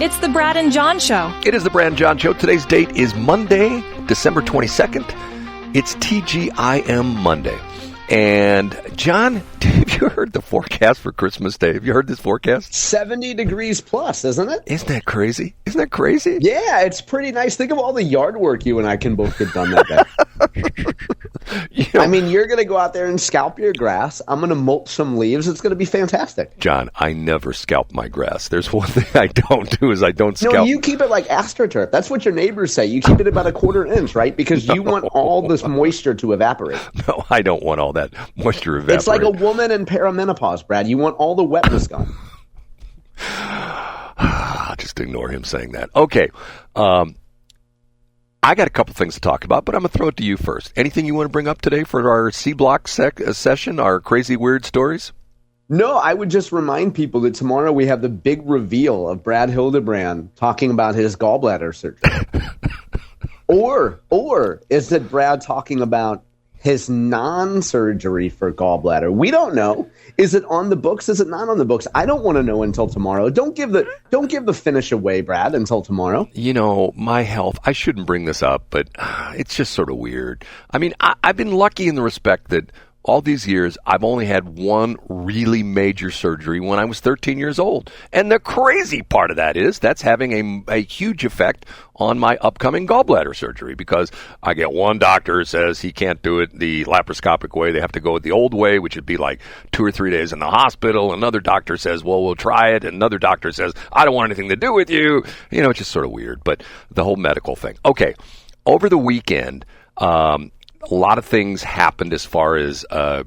It's the Brad and John Show. It is the Brad and John Show. Today's date is Monday, December 22nd. It's TGIM Monday. And, John, have you heard the forecast for Christmas Day? Have you heard this forecast? 70 degrees plus, isn't it? Isn't that crazy? Isn't that crazy? Yeah, it's pretty nice. Think of all the yard work you and I can both get done that day. I mean, you're going to go out there and scalp your grass. I'm going to mulch some leaves. It's going to be fantastic. John, I never scalp my grass. There's one thing I don't do is I don't scalp. No, you keep it like AstroTurf. That's what your neighbors say. You keep it about a quarter inch, right? Because you want all this moisture to evaporate. No, I don't want all that moisture to evaporate. It's like a woman in perimenopause, Brad. You want all the wetness gone. Just ignore him saying that. Okay. I got a couple things to talk about, but I'm going to throw it to you first. Anything you want to bring up today for our C-Block session, our crazy, weird stories? No, I would just remind people that tomorrow we have the big reveal of Brad Hildebrand talking about his gallbladder surgery. Or is it Brad talking about his non-surgery for gallbladder? We don't know. Is it on the books? Is it not on the books? I don't want to know until tomorrow. Don't give the finish away, Brad, until tomorrow. You know, my health, I shouldn't bring this up, but it's just sort of weird. I mean, I've been lucky in the respect that all these years, I've only had one really major surgery when I was 13 years old. And the crazy part of that is that's having a huge effect on my upcoming gallbladder surgery, because I get one doctor who says he can't do it the laparoscopic way. They have to go it the old way, which would be like 2 or 3 days in the hospital. Another doctor says, well, we'll try it. Another doctor says, I don't want anything to do with you. You know, it's just sort of weird. But the whole medical thing. Okay, over the weekend, a lot of things happened as far as the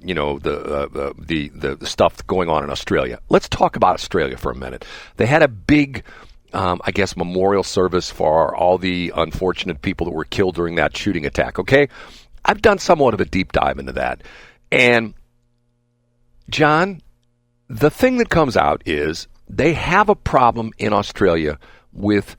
stuff going on in Australia. Let's talk about Australia for a minute. They had a big, memorial service for all the unfortunate people that were killed during that shooting attack. Okay, I've done somewhat of a deep dive into that, and John, the thing that comes out is they have a problem in Australia with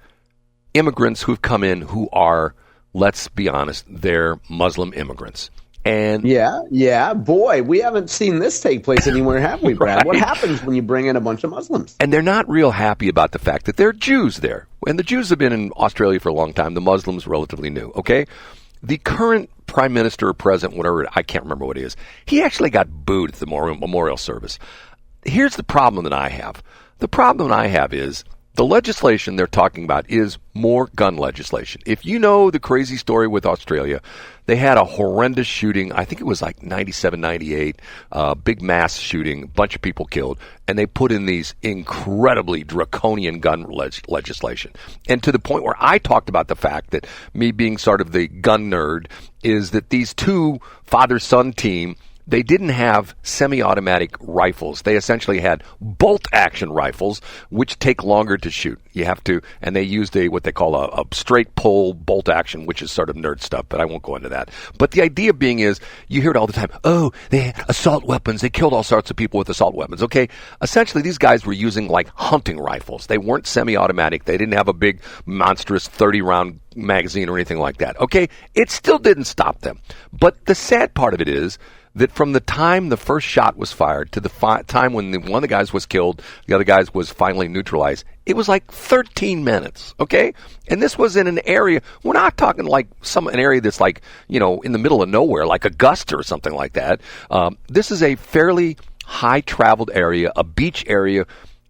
immigrants who've come in who are, let's be honest, they're Muslim immigrants. And yeah, boy, we haven't seen this take place anywhere, have we, Brad? Right? What happens when you bring in a bunch of Muslims? And they're not real happy about the fact that there are Jews there. And the Jews have been in Australia for a long time. The Muslims relatively new, okay? The current prime minister or president, whatever, I can't remember what he is, he actually got booed at the memorial service. Here's the problem that I have. The problem that I have is the legislation they're talking about is more gun legislation. If you know the crazy story with Australia, they had a horrendous shooting. I think it was like 97, 98, big mass shooting, a bunch of people killed, and they put in these incredibly draconian gun legislation. And to the point where I talked about the fact that me being sort of the gun nerd is that these two father-son team, they didn't have semi-automatic rifles. They essentially had bolt-action rifles, which take longer to shoot. You have to, and they used what they call a straight pull bolt action, which is sort of nerd stuff, but I won't go into that. But the idea being is, you hear it all the time, oh, they had assault weapons. They killed all sorts of people with assault weapons. Okay, essentially these guys were using like hunting rifles. They weren't semi-automatic. They didn't have a big, monstrous 30-round magazine or anything like that. Okay, it still didn't stop them. But the sad part of it is that from the time the first shot was fired to the time when one of the guys was killed, the other guys was finally neutralized, it was like 13 minutes, okay? And this was in an area, we're not talking like an area that's like, in the middle of nowhere, like Augusta or something like that. This is a fairly high-traveled area, a beach area,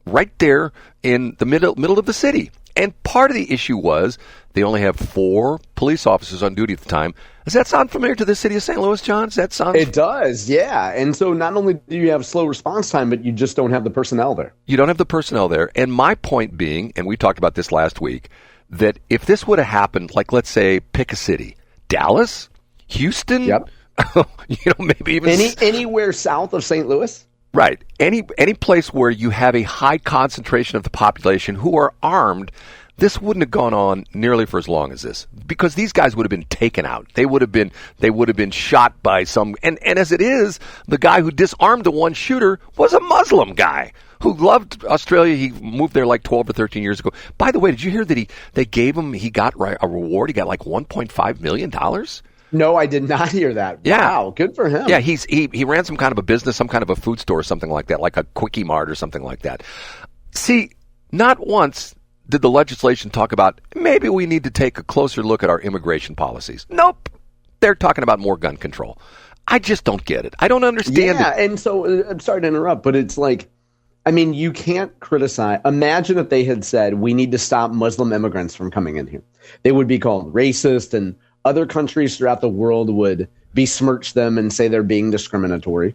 right there in the middle of the city. And part of the issue was they only have 4 police officers on duty at the time. Does that sound familiar to the city of St. Louis, John? It does, yeah. And so not only do you have slow response time, but you just don't have the personnel there. You don't have the personnel there. And my point being, and we talked about this last week, that if this would have happened, like let's say, pick a city, Dallas, Houston, yep. Maybe even anywhere south of St. Louis. Right. Any place where you have a high concentration of the population who are armed, this wouldn't have gone on nearly for as long as this, because these guys would have been taken out. They would have been shot by some, and as it is, the guy who disarmed the one shooter was a Muslim guy who loved Australia. He moved there like 12 or 13 years ago. By the way, did you hear that he got a reward? He got like $1.5 million? No, I did not hear that. Yeah. Wow, good for him. Yeah, he ran some kind of a business, some kind of a food store or something like that, like a Quickie Mart or something like that. See, not once did the legislation talk about maybe we need to take a closer look at our immigration policies? Nope. They're talking about more gun control. I just don't get it. I don't understand it. Yeah, and so I'm sorry to interrupt, but it's like, I mean, you can't criticize. Imagine if they had said we need to stop Muslim immigrants from coming in here. They would be called racist, and other countries throughout the world would besmirch them and say they're being discriminatory.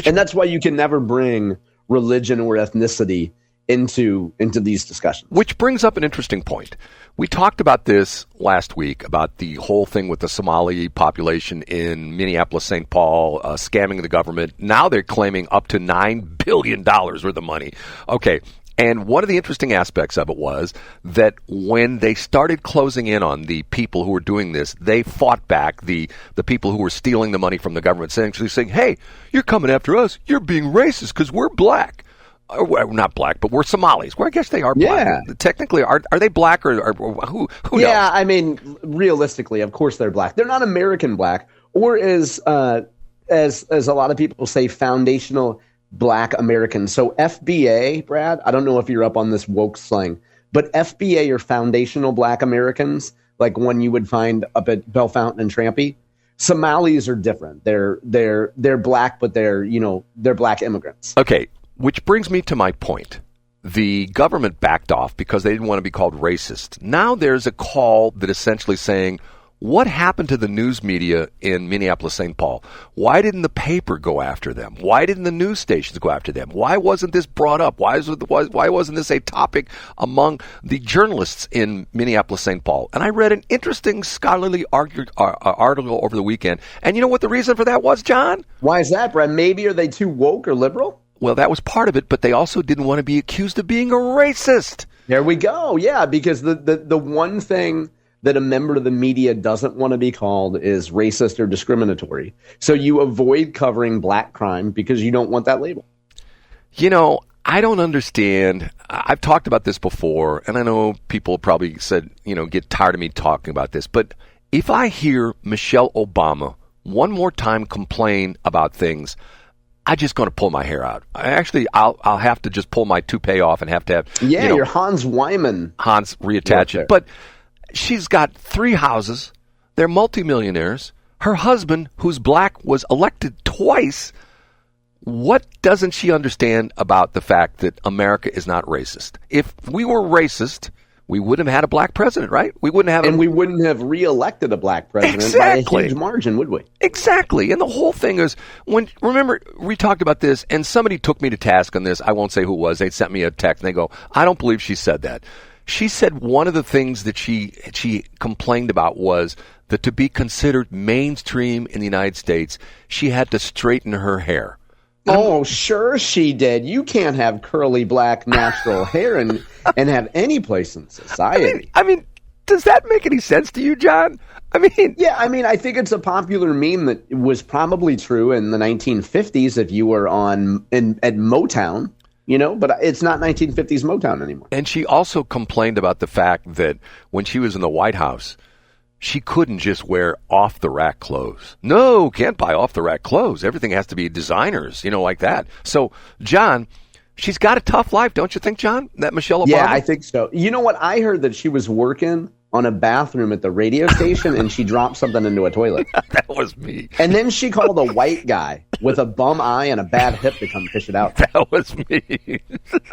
And that's why you can never bring religion or ethnicity into these discussions. Which brings up an interesting point. We talked about this last week, about the whole thing with the Somali population in Minneapolis, St. Paul, scamming the government. Now they're claiming up to $9 billion worth of money. Okay, and one of the interesting aspects of it was that when they started closing in on the people who were doing this, they fought back the people who were stealing the money from the government, saying, hey, you're coming after us. You're being racist because we're black. Or, not black, but we're Somalis. Well, I guess they are black. Yeah. Technically, are they black or who knows? Yeah, I mean, realistically, of course they're black. They're not American black, or as a lot of people say, foundational black Americans. So FBA, Brad, I don't know if you're up on this woke slang, but FBA are foundational black Americans, like one you would find up at Bellefontaine and Trampy. Somalis are different. They're black, but they're black immigrants. Okay. Which brings me to my point. The government backed off because they didn't want to be called racist. Now there's a call that essentially saying, what happened to the news media in Minneapolis, St. Paul? Why didn't the paper go after them? Why didn't the news stations go after them? Why wasn't this brought up? Why wasn't this a topic among the journalists in Minneapolis, St. Paul? And I read an interesting scholarly article over the weekend. And you know what the reason for that was, John? Why is that, Brad? Maybe are they too woke or liberal? Well, that was part of it, but they also didn't want to be accused of being a racist. There we go. Yeah, because the one thing that a member of the media doesn't want to be called is racist or discriminatory. So you avoid covering black crime because you don't want that label. You know, I don't understand. I've talked about this before, and I know people probably said, get tired of me talking about this. But if I hear Michelle Obama one more time complain about things, I'm just going to pull my hair out. I'll have to just pull my toupee off and have to have your Hans Wyman. Hans reattach it. But she's got 3 houses. They're multimillionaires. Her husband, who's black, was elected twice. What doesn't she understand about the fact that America is not racist? If we were racist, we wouldn't have had a black president, right? We wouldn't have, we wouldn't have reelected a black president by a huge margin, would we? Exactly. And the whole thing is, remember, we talked about this, and somebody took me to task on this. I won't say who it was. They sent me a text, and they go, I don't believe she said that. She said one of the things that she complained about was that to be considered mainstream in the United States, she had to straighten her hair. Oh, sure she did. You can't have curly black natural hair and have any place in society. I mean, does that make any sense to you, John? I think it's a popular meme that was probably true in the 1950s if you were at Motown, but it's not 1950s Motown anymore. And she also complained about the fact that when she was in the White House, she couldn't just wear off-the-rack clothes. No, can't buy off-the-rack clothes. Everything has to be designers, like that. So, John, she's got a tough life, don't you think, John? That Michelle Obama? Yeah, I think so. You know what? I heard that she was working on a bathroom at the radio station and she dropped something into a toilet. That was me. And then she called a white guy with a bum eye and a bad hip to come fish it out. That was me.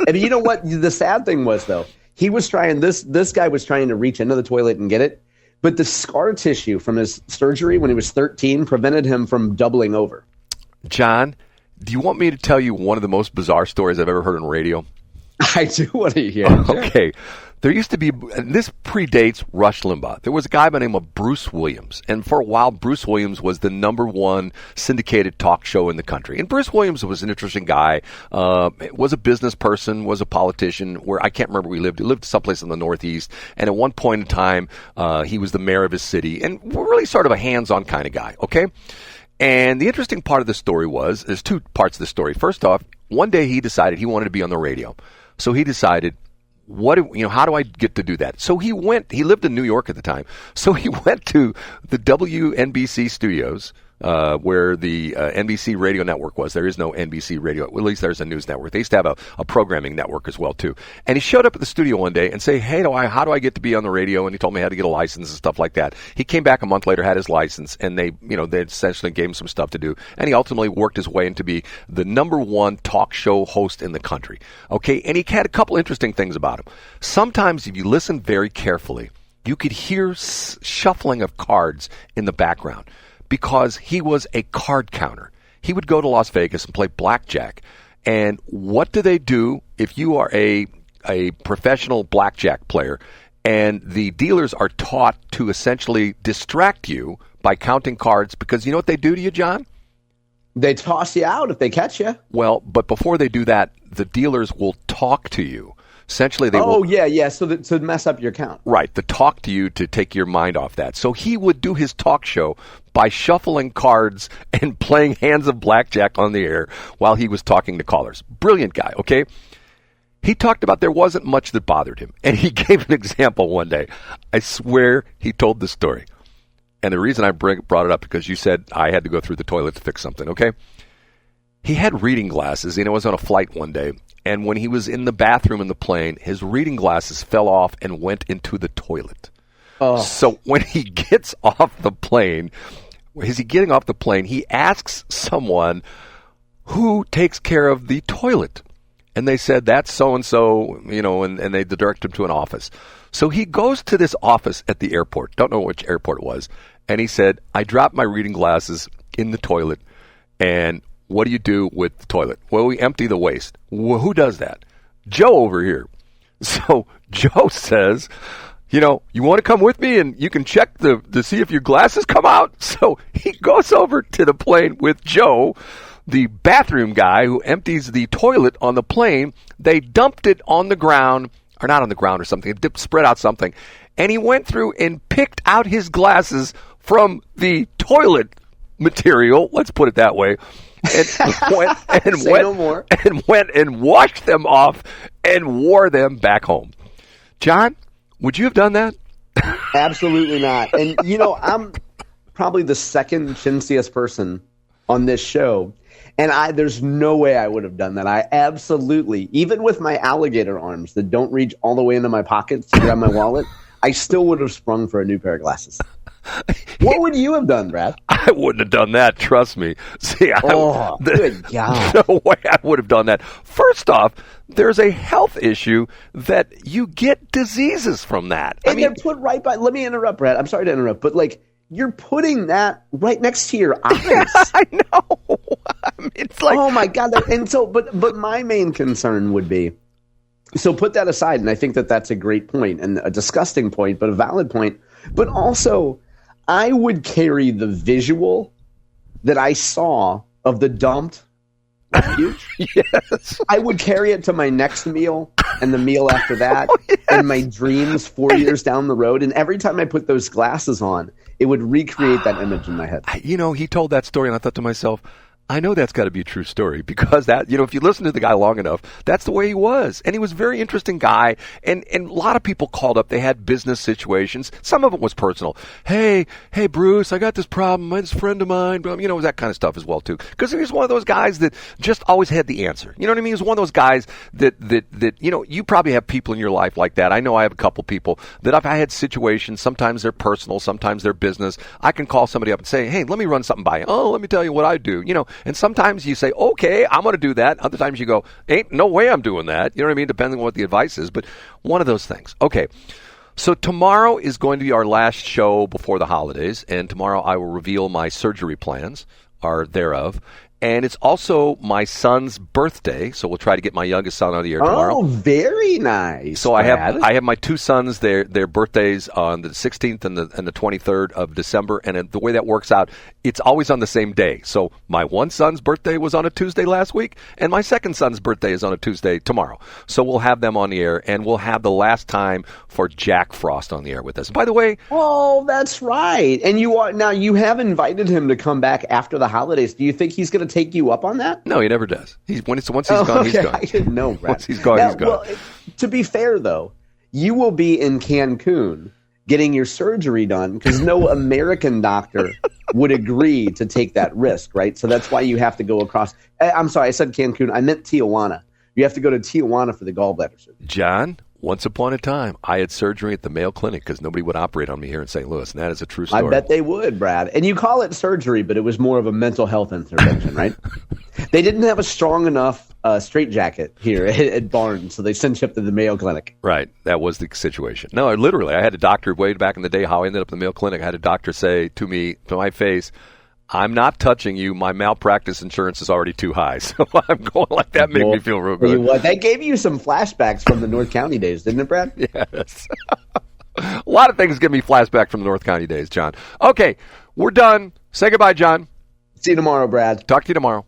And you know what? The sad thing was, though, he was trying, this guy was trying to reach into the toilet and get it. But the scar tissue from his surgery when he was 13 prevented him from doubling over. John, do you want me to tell you one of the most bizarre stories I've ever heard on radio? I do want to hear. Okay. There used to be, and this predates Rush Limbaugh. There was a guy by the name of Bruce Williams. And for a while, Bruce Williams was the #1 syndicated talk show in the country. And Bruce Williams was an interesting guy, was a business person, was a politician, where I can't remember where he lived. He lived someplace in the Northeast. And at one point in time, he was the mayor of his city. And really sort of a hands-on kind of guy, okay? And the interesting part of the story was, there's 2 parts of the story. First off, one day he decided he wanted to be on the radio. So he decided, how do I get to do that? So he lived in New York at the time. So he went to the WNBC studios, where the NBC radio network was. There is no NBC radio. Well, at least there's a news network. They used to have a programming network as well, too. And he showed up at the studio one day and say, hey, how do I get to be on the radio? And he told me how to get a license and stuff like that. He came back a month later, had his license, and they essentially gave him some stuff to do. And he ultimately worked his way into be the #1 talk show host in the country. Okay, and he had a couple interesting things about him. Sometimes, if you listen very carefully, you could hear shuffling of cards in the background, because he was a card counter. He would go to Las Vegas and play blackjack. And what do they do if you are a professional blackjack player and the dealers are taught to essentially distract you by counting cards? Because you know what they do to you, John? They toss you out if they catch you. Well, but before they do that, the dealers will talk to you. Essentially, they will. Oh, yeah. So to mess up your count. Right. To talk to you to take your mind off that. So he would do his talk show by shuffling cards and playing hands of blackjack on the air while he was talking to callers. Brilliant guy, okay? He talked about there wasn't much that bothered him. And he gave an example one day. I swear he told the story. And the reason I brought it up because you said I had to go through the toilet to fix something, okay? He had reading glasses, and it was on a flight one day. And when he was in the bathroom in the plane, his reading glasses fell off and went into the toilet. Oh. So when he gets off the plane, he asks someone who takes care of the toilet. And they said, that's so-and-so, and they direct him to an office. So he goes to this office at the airport. Don't know which airport it was. And he said, I dropped my reading glasses in the toilet, and what do you do with the toilet? Well, we empty the waste. Well, who does that? Joe over here. So Joe says, you want to come with me and you can check to see if your glasses come out? So he goes over to the plane with Joe, the bathroom guy who empties the toilet on the plane. They dumped it on the ground, or not on the ground or something, spread out something. And he went through and picked out his glasses from the toilet material, let's put it that way, and went and washed them off and wore them back home. John, would you have done that? Absolutely not. And I'm probably the second chintziest person on this show, and there's no way I would have done that. I absolutely, even with my alligator arms that don't reach all the way into my pockets to grab my wallet, I still would have sprung for a new pair of glasses. What would you have done, Brad? I wouldn't have done that, trust me. See, good God. No way I would have done that. First off, there's a health issue that you get diseases from that. And they're put right by, let me interrupt, Brad. I'm sorry to interrupt, but you're putting that right next to your eyes. Yeah, I know. It's like, oh my God. And so, but my main concern would be, so put that aside, and I think that that's a great point and a disgusting point, but a valid point. But also, I would carry the visual that I saw of the dumped refuge. Yes. I would carry it to my next meal and the meal after that, yes, and my dreams 4 years down the road. And every time I put those glasses on, it would recreate that image in my head. He told that story, and I thought to myself, I know that's got to be a true story, because that, if you listen to the guy long enough, that's the way he was. And he was a very interesting guy. And a lot of people called up. They had business situations. Some of it was personal. Hey, Bruce, I got this problem. This friend of mine, that kind of stuff as well, too. Because he was one of those guys that just always had the answer. You know what I mean? He was one of those guys that you probably have people in your life like that. I know I have a couple people that I've had situations. Sometimes they're personal. Sometimes they're business. I can call somebody up and say, hey, let me run something by you. Oh, let me tell you what I do. And sometimes you say, okay, I'm going to do that. Other times you go, ain't no way I'm doing that. You know what I mean? Depending on what the advice is. But one of those things. Okay. So tomorrow is going to be our last show before the holidays. And tomorrow I will reveal my surgery plans, or thereof. And it's also my son's birthday, so we'll try to get my youngest son on the air tomorrow. Oh, very nice. So Brad. I have my two sons. Their birthdays on the 16th and the 23rd of December, and the way that works out, it's always on the same day. So my one son's birthday was on a Tuesday last week, and my second son's birthday is on a Tuesday tomorrow. So we'll have them on the air, and we'll have the last time for Jack Frost on the air with us. By the way, oh, that's right. And you have invited him to come back after the holidays. Do you think he's going to take you up on that? No, he never does. Once he's gone, he's gone. I didn't know, Brad. Once he's gone, he's gone. Well, to be fair, though, you will be in Cancun, getting your surgery done because no American doctor would agree to take that risk, right? So that's why you have to go across. I'm sorry, I said Cancun. I meant Tijuana. You have to go to Tijuana for the gallbladder surgery. John, once upon a time, I had surgery at the Mayo Clinic because nobody would operate on me here in St. Louis, and that is a true story. I bet they would, Brad. And you call it surgery, but it was more of a mental health intervention, right? They didn't have a strong enough straitjacket here at Barnes, so they sent you up to the Mayo Clinic. Right. That was the situation. No, literally, I had a doctor way back in the day, how I ended up in the Mayo Clinic. I had a doctor say to me, to my face, I'm not touching you. My malpractice insurance is already too high. So I'm going like that made me feel real good. What, that gave you some flashbacks from the North County days, didn't it, Brad? Yes. A lot of things give me flashback from the North County days, John. Okay, we're done. Say goodbye, John. See you tomorrow, Brad. Talk to you tomorrow.